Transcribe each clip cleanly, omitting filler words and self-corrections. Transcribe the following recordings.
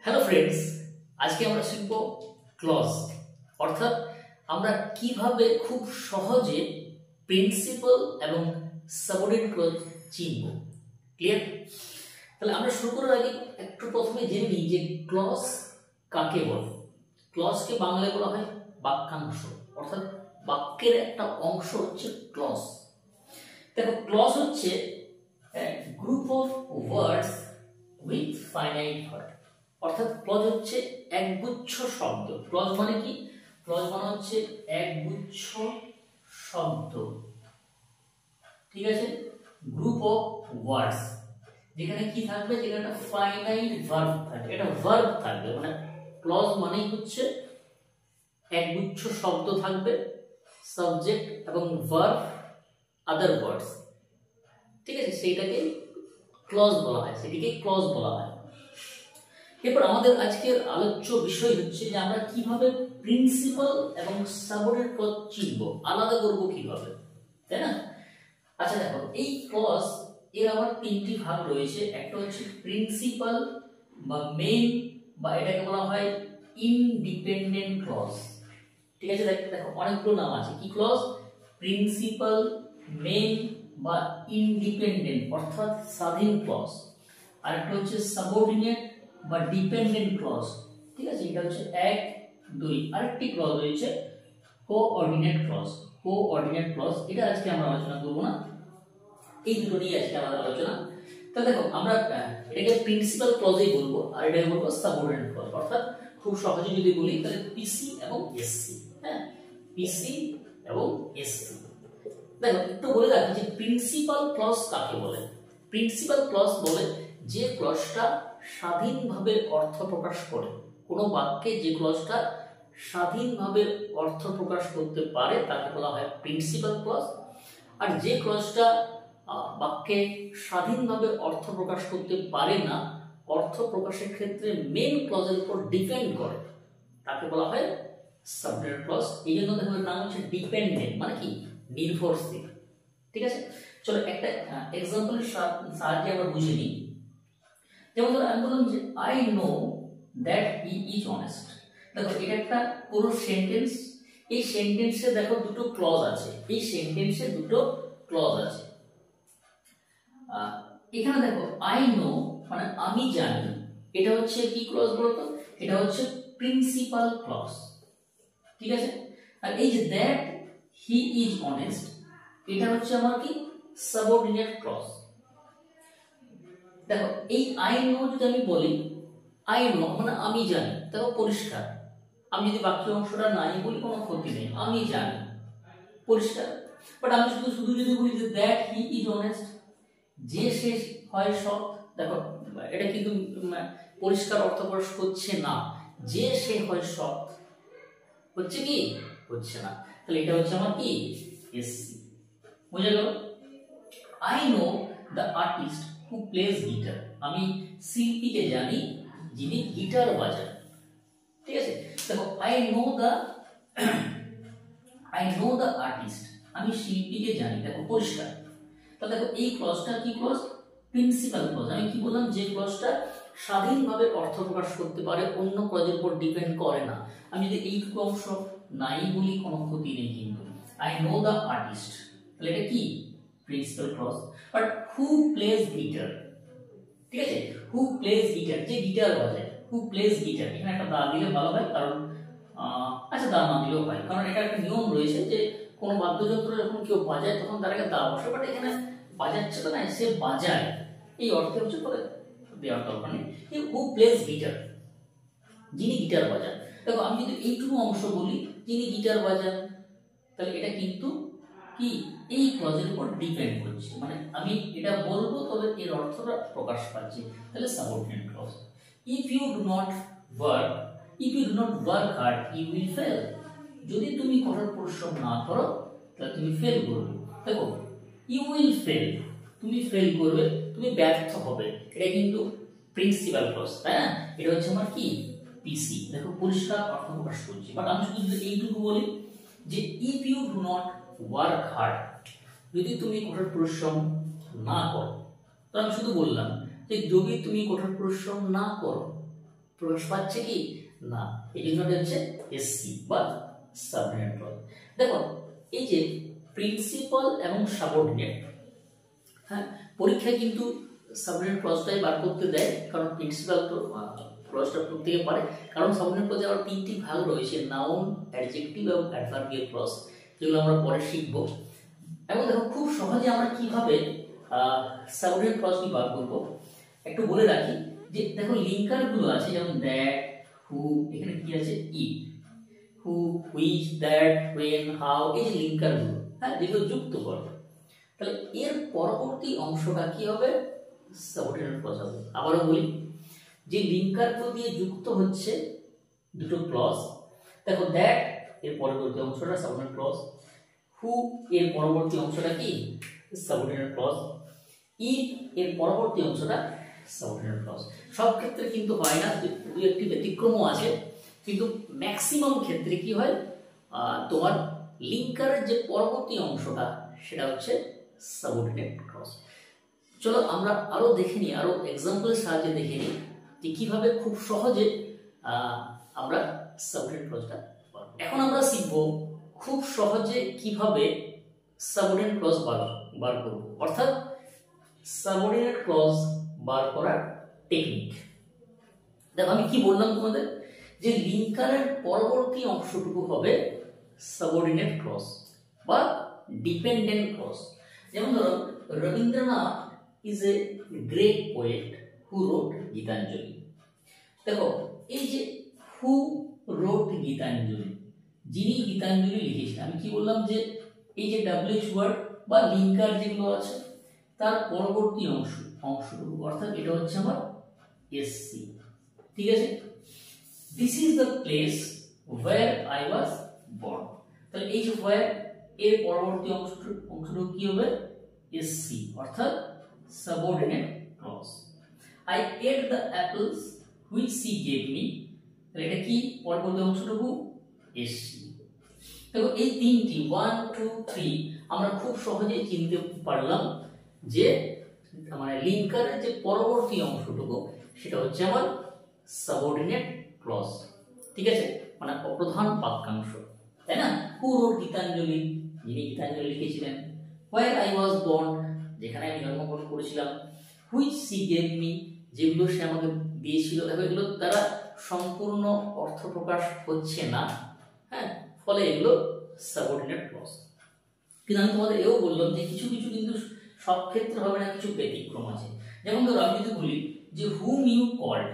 Hello friends, আজকে আমরা শিখব ক্লজ, অর্থাৎ আমরা কিভাবে খুব সহজে প্রিন্সিপাল এবং সাবঅর্ডিনেট ক্লজ চিনব। ক্লিয়ার? তাহলে আমরা শুরু করার আগে একটু প্রথমে জেনে নিই যে ক্লজ কাকে বলে। ক্লজকে বাংলায় বলা হয় বাক্যাংশ, অর্থাৎ বাক্যের একটা অংশ হচ্ছে ক্লজ। দেখো, ক্লজ হচ্ছে group of words with finite verb, অর্থাৎ ক্লজ হচ্ছে একগুচ্ছ শব্দ। ক্লজ মানে কি? ক্লজ মানে হচ্ছে একগুচ্ছ শব্দ, ঠিক আছে? গ্রুপ অফ ওয়ার্ডস, যেখানে কি থাকবে? যেখানে ফাইনাইট ভার্ব থাকবে, এটা ভার্ব থাকবে। মানে ক্লজ মানেই হচ্ছে একগুচ্ছ শব্দ থাকবে, সাবজেক্ট এবং ভার্ব, আদার ওয়ার্ডস, ঠিক আছে? সেইটাকে ক্লজ বলা হয়, সেটিকে ক্লজ বলা হয়। এরপর আমাদের আজকের আলোচ্য বিষয় হচ্ছে যে আমরা কিভাবে প্রিন্সিপাল এবং সাবঅর্ডিনেট ক্লজ চিনব, আলাদা করব কিভাবে, তাই না? আচ্ছা দেখো, এই ক্লজ এর আবার তিনটি ভাগ রয়েছে। একটা হচ্ছে প্রিন্সিপাল বা মেইন, বা এটাকে বলা হয় ইনডিপেন্ডেন্ট ক্লজ, ঠিক আছে? দেখো অনেকগুলো নাম আছে। কি ক্লজ? প্রিন্সিপাল, মেইন বা ইনডিপেন্ডেন্ট অর্থাৎ স্বাধীন ক্লজ। আর একটা হচ্ছে সাবঅর্ডিনেট বা ডিপেন্ডেন্ট ক্লজ, ঠিক আছে? এটা হচ্ছে 1, 2। আরেকটি ক্লজ রয়েছে কোঅর্ডিনেট ক্লজ। কোঅর্ডিনেট ক্লজ এটা আজকে আমরা আলোচনা করব না, এই দুটো নিয়ে আজকে আমাদের আলোচনা। তো দেখো, আমরা এটাকে প্রিন্সিপাল ক্লজই বলবো, আর এটাকে বলবো সাবঅর্ডিনেট ক্লজ। অর্থাৎ খুব সহজে যদি বলি তাহলে পিসি এবং এসসি। হ্যাঁ, পিসি এবং এসসি। দেখো, একটু বলে রাখি যে প্রিন্সিপাল ক্লজ কাকে বলে। প্রিন্সিপাল ক্লজ বলে যে ক্লজটা স্বাধীনভাবে অর্থ প্রকাশ করে। কোনো বাক্যে যে ক্লজটা স্বাধীনভাবে অর্থ প্রকাশ করতে পারে তাকে বলা হয় প্রিন্সিপাল ক্লজ। আর যে ক্লজটা বাক্যে স্বাধীনভাবে অর্থ প্রকাশ করতে পারে না, অর্থ প্রকাশের ক্ষেত্রে মেইন ক্লজের উপর ডিপেন্ড করে, তাকে বলা হয় সাবঅর্ডিনেট ক্লজ। এই জন্য দেখো এর নাম হচ্ছে ডিপেন্ডেন্ট, মানে কি? নির্ভরশীল, ঠিক আছে? চলো একটা এক্সাম্পলের সাহায্যে আমরা বুঝে নিই। যেমন ধরো আমি বললাম যে I know that he is honest. দেখো, এটা একটা পুরো সেন্টেন্স। এই সেন্টেন্সে দেখো দুটো ক্লজ আছে, এই সেন্টেন্সে দুটো ক্লজ আছে। এখানে দেখো আই নো মানে আমি জানি, এটা হচ্ছে কি ক্লজ বলতো? এটা হচ্ছে প্রিন্সিপাল ক্লজ, ঠিক আছে? আর এই যে দ্যাট হি ইজ অনেস্ট, এটা হচ্ছে আমার কি? Subordinate clause. দেখো, এই আই নো যদি আমি বলি, আই নো মানে আমি জানি, দেখো পরিষ্কার। আমি যদি বাকি অংশটা নাই বলি কোনো ক্ষতি নেই, আমি জানি, পরিষ্কার। বাট আমি শুধু যদি বলি যে দ্যাট হি ইজ অনেস্ট, যে সে হয় সৎ, দেখো এটা কিন্তু পরিষ্কার অর্থ প্রকাশ করছে না। যে সে হয় সৎ হচ্ছে কি? হচ্ছে না। তাহলে এটা হচ্ছে আমার কি? এসসি। বুঝে গেল? I know the artist who plays guitar, আমি শিল্পীকে জানি যিনি গিটার বাজান, ঠিক আছে? দেখো আই নো দ্য আর্টিস্ট, আমি শিল্পীকে জানি, দেখো পরিষ্কার। তো দেখো এই ক্লজটা কি ক্লজ? Principal clause. আমি কি বললাম? যে ক্লজটা স্বাধীনভাবে অর্থ প্রকাশ করতে পারে, অন্য ক্লজের উপর ডিপেন্ড করে না। আমি যদি এইটুকু অংশ নাই বলি কোনো ক্ষতি নেই, কিন্তু আই নো দ্য আর্টিস্ট, তাহলে এটা কি? Principal clause. But who plays guitar, ঠিক আছে? হু প্লেজ গিটার, যে গিটার বাজায়, হু প্লেজ গিটার, এখানে একটা দা দিলে ভালো হয়, কারণ আচ্ছা দা না দিলেও হয়, কারণ এটা একটা নিয়ম রয়েছে যে কোনো বাদ্যযন্ত্র যখন কেউ বাজায় তখন তার আগে দা বসে। বাট এখানে বাজাচ্ছে তো না, সে বাজায়, এই অর্থে হচ্ছে বলে দেওয়ার দরকার নেই। হু প্লেজ গিটার, যিনি গিটার বাজান। দেখো আমি যদি এইটুকু অংশ বলি যিনি গিটার বাজান, তাহলে এটা কিন্তু কি? এই ক্লজের উপর ডিপেন্ড করছে, মানে আমি এটা বলবো তবে এর অর্থটা প্রকাশ পাচ্ছে, তাহলে subordinate clause. If you do not work hard you will fail, যদি তুমি কঠোর পরিশ্রম না করো তাহলে তুমি ফেল করবে। দেখো ইউ উইল ফেল, তুমি ফেল করবে, তুমি ব্যর্থ হবে, এটা কিন্তু প্রিন্সিপাল ক্লজ, তাই না? এটা হচ্ছে আমার কি? পিসি। দেখো পরিষ্কার অর্থ প্রকাশ করছি। বাট আমি শুধু যদি এইটুকু বলি যে if you do not work hard, যদি তুমি কঠোর পরিশ্রম না করো, তো আমি শুধু বললাম যে যদি তুমি কঠোর পরিশ্রম না করো, প্রকাশ পাচ্ছে কি না, এই জন্য হচ্ছে এসসি বা সাবঅর্ডিনেট ক্লজ। দেখো এই যে প্রিন্সিপাল এবং সাবঅর্ডিনেট, হ্যাঁ পরীক্ষায় কিন্তু সাবঅর্ডিনেট ক্লজটাই বার করতে দেয়, কারণ প্রিন্সিপাল তো ক্লজটা প্রত্যেকে পারে, কারণ সাবঅর্ডিনেট ক্লজে আবার তিনটি ভাগ রয়েছে, নাউন, অ্যাডজেক্টিভ এবং অ্যাডভার্বিয়াল ক্লজ, যেগুলো আমরা পরে শিখব। এবং দেখো খুব সহজে আমরা কিভাবে সাবঅর্ডিনেট ক্লজটি বার করব একটু বলে রাখি। যে দেখো লিঙ্কার গুলো আছে, যেমন দ্যাট, হু, এখানে কি আছে ইট, হু, হুইচ, দ্যাট, হোয়েন, হাউ, এই যে লিঙ্কার গুলো, হ্যাঁ যেগুলো যুক্ত করবে, তাহলে এর পরবর্তী অংশটা কি হবে, সাবঅর্ডিনেট ক্লজ হবে। আবারও বলি, যে লিঙ্কার গুলো দিয়ে যুক্ত হচ্ছে দুটো ক্লজ, দেখো দ্যাট এর পরবর্তী অংশটা সাবঅর্ডিনেট ক্লজ, হু এর পরবর্তী অংশটা কি সাবঅর্ডিনেট ক্লজ, ইট এর পরবর্তী অংশটা সাবঅর্ডিনেট ক্লজ। সব ক্ষেত্রে কিন্তু হয় না, দুই একটি ব্যতিক্রমও আছে, কিন্তু ম্যাক্সিমাম ক্ষেত্রে কি হয়, তোমার লিঙ্কারের যে পরবর্তী অংশটা সেটা হচ্ছে সাবঅর্ডিনেট ক্লজ। চলো আমরা আরো দেখে নিই, আরো এক্সাম্পলের সাহায্যে দেখে নিই যে কিভাবে খুব সহজে আমরা সাবঅর্ডিনেট ক্লজটা পাবো। এখন আমরা শিখবো খুব সহজে কিভাবে সাবঅর্ডিনেট ক্লজ বার করব, অর্থাৎ সাবঅর্ডিনেট ক্লজ বার করার টেকনিক। দেখো আমি কি বললাম তোমাদের, যে লিঙ্কারের পরবর্তী অংশটুকু হবে সাবঅর্ডিনেট ক্লজ বা ডিপেন্ডেন্ট ক্লজ। যেমন ধরো Rabindranath is a great poet who wrote Gitanjali. দেখো এই যে হু রোট গীতাঞ্জলি, যিনি গীতাঞ্জলি লিখেছেন, আমি কি বললাম যে এই যে ডাব্লিউএইচ ওয়ার্ড বা লিঙ্কার যেগুলো আছে তার পরবর্তী অংশটুকু, অর্থাৎ এটা হচ্ছে আমার এসসি, ঠিক আছে। This is the place where I was born, তাহলে এই যে ওয়্যার এর পরবর্তী অংশটুকু কি হবে, এসসি, অর্থাৎ subordinate clause. I ate the apples which she gave me, তাহলে এটা কি পরবর্তী অংশটুকু এসসি। দেখো এই তিনটি 1 2 3 আমরা খুব সহজেই চিনতে পারলাম যে মানে লিঙ্কারের যে পরবর্তী অংশটুকু সেটা হচ্ছে আমার সাবঅর্ডিনেট ক্লজ, ঠিক আছে, মানে অপ্রধান বাক্যাংশ, তাই না। হু রোট গীতাঞ্জলি, যিনি গীতাঞ্জলি লিখেছিলেন, হোয়ার আই ওয়াজ বর্ন, যেখানে আমি জন্মগ্রহণ করেছিলাম, হুইচ সি গেভ মি, যেগুলো সে আমাকে দিয়েছিল। দেখো এগুলো দ্বারা সম্পূর্ণ অর্থ প্রকাশ হচ্ছে না, হ্যাঁ, ফলে এগুলো সাবঅর্ডিনেট ক্লজ। কিন্তু আমি তোমাদের এও বললাম যে কিছু কিছু কিন্তু সব ক্ষেত্রে হবে না, কিছু ব্যতিক্রম আছে। যেমন ধরো আমি যদি বলি যে হুম ইউ কল্ড,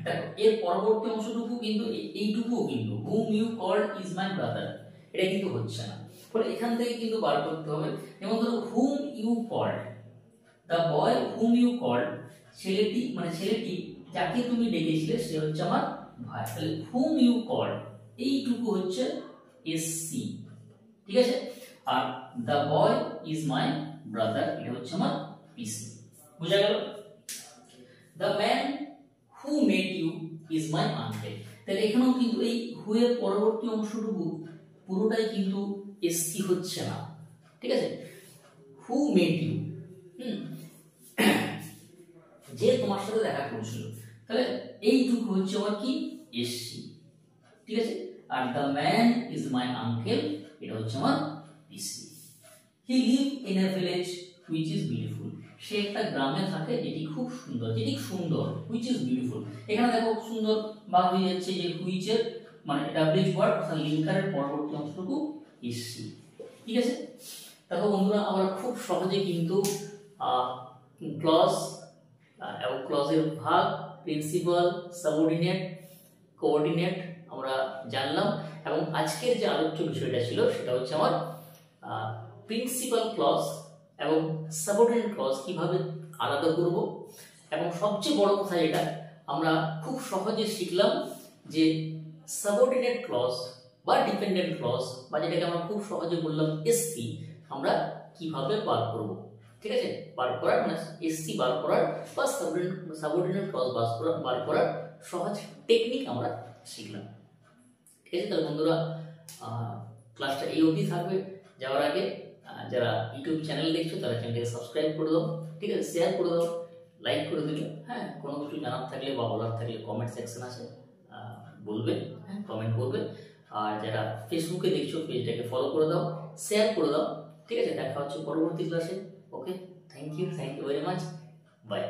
দেখো এর পরবর্তী অংশটুকু কিন্তু এইটুকুও কিন্তু whom you called is my brother, এটা কিন্তু হচ্ছে না, ফলে এখান থেকে কিন্তু বার করতে হবে। যেমন ধরো whom you called, the boy whom you called, ছেলেটি মানে ছেলেটি যাকে তুমি ডেকেছিলে সে হচ্ছে আমার ভাই, তাহলে হুম ইউ কল্ড এইটুকু হচ্ছে এসসি, ঠিক আছে। আর the boy is my brother, এটা হচ্ছে আমার পিসি, বুঝা গেল। The man who made you is my uncle, তাহলে এখানেও কিন্তু এই হু এর পরবর্তী অংশটুকু পুরোটাই কিন্তু এসসি হচ্ছে না, ঠিক আছে। হু মেড ইউ, যে তোমার সাথে দেখা করেছিল, তাহলে এইটুকু হচ্ছে আমার কি এসসি, ঠিক আছে। আর the man is my uncle, এটা হচ্ছে আমার পিসি। He live in a village which is beautiful, সে একটা গ্রামে থাকে যেটি খুব সুন্দর, যেটি সুন্দর, হুইচ ইজ বিউটিফুল। এখানে দেখো সুন্দর বা হয়ে যাচ্ছে যে হুইচ এর মানে ডাব্লিউএইচ ওয়ার্ড অর্থাৎ লিঙ্কারের পরবর্তী অংশটুকু এসসি, ঠিক আছে। দেখো বন্ধুরা আমরা খুব সহজে কিন্তু ক্লজ এবং ক্লজের ভাগ, প্রিন্সিপাল, সাবঅর্ডিনেট, কোঅর্ডিনেট আমরা জানলাম। এবং আজকের যে আলোচ্য বিষয়টা ছিল সেটা হচ্ছে আমার প্রিন্সিপাল ক্লজ এবং সাবঅর্ডিনেট ক্লজ কিভাবে আলাদা করব। এবং সবচেয়ে বড় কথা যেটা আমরা খুব সহজে শিখলাম যে সাবঅর্ডিনেট ক্লজ বা ডিপেন্ডেন্ট ক্লজ বা যেটাকে আমরা খুব সহজে বললাম এসসি, আমরা কিভাবে বার করব, ঠিক আছে। বার করার মানে এসসি বার করার বা সাবঅর্ডিনেট ক্লজ বার করার সহজ টেকনিক আমরা শিখলাম, ঠিক আছে। তাহলে বন্ধুরা ক্লাসটা এই অবধি থাকবে। যাওয়ার আগে যারা ইউটিউব চ্যানেল দেখছো তারা চ্যানেলটাকে সাবস্ক্রাইব করে দাও, ঠিক আছে, শেয়ার করে দাও, লাইক করে দিলে, হ্যাঁ কোনো কিছু জানার থাকলে বা বলার থাকলে কমেন্ট সেকশন আছে, বলবে, হ্যাঁ কমেন্ট করবে। আর যারা ফেসবুকে দেখছো পেজটাকে ফলো করে দাও, শেয়ার করে দাও। ঠিক আছে, দেখা হচ্ছে পরবর্তী ক্লাসে। Okay, thank you very much, by.